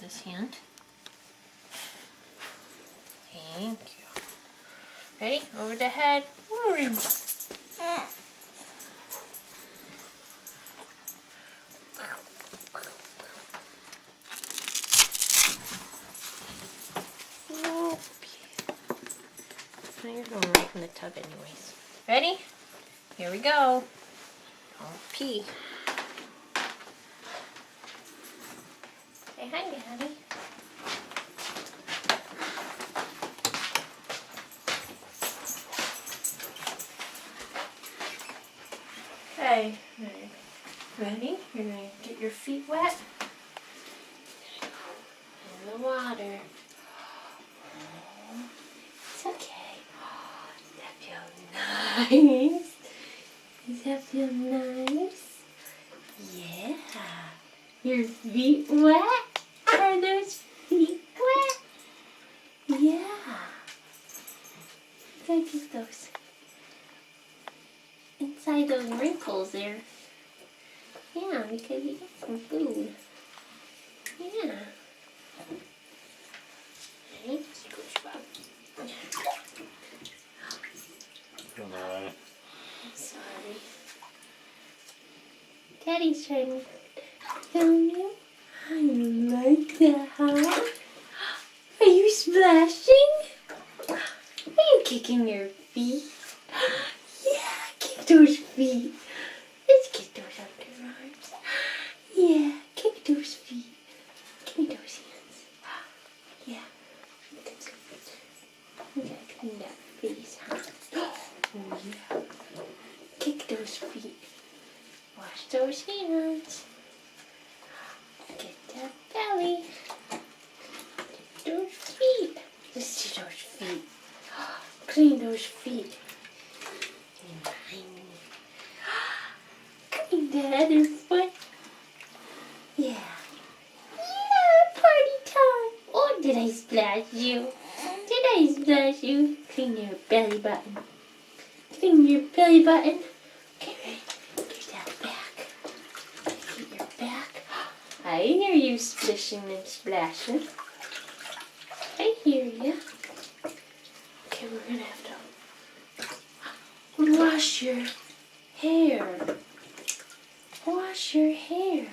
his hand. Thank you. Ready? Over the head. Now you're going right in the tub anyways. Ready? Here we go. Don't pee. Say hi, Daddy. Okay. Ready? You're going to get your feet wet. In the water. It's okay. Does that feel nice? Does that feel nice? Yeah. Your feet wet? Are those feet wet? Yeah. Gotta get those inside those wrinkles there. Yeah, because you got some food. Yeah. Ready? I'm sorry. Daddy's trying to film you. I like that, huh? Are you splashing? Are you kicking your feet? Yeah, kick those feet. Let's kick those underarms. Yeah, kick those feet. Give me those hands. Yeah. We gotta clean that face, huh? Oh, yeah. Kick those feet. Wash those hands. Get that belly. Get those feet. Let's see those feet. Clean those feet. Clean that other foot. Yeah. Yeah, party time. Oh, did I splash you? Did I splash you? Clean your belly button. Clean your belly button. Okay, ready? Get that back. Get your back. I hear you splishing and splashing. I hear you. Okay, we're gonna have to wash your hair. Wash your hair.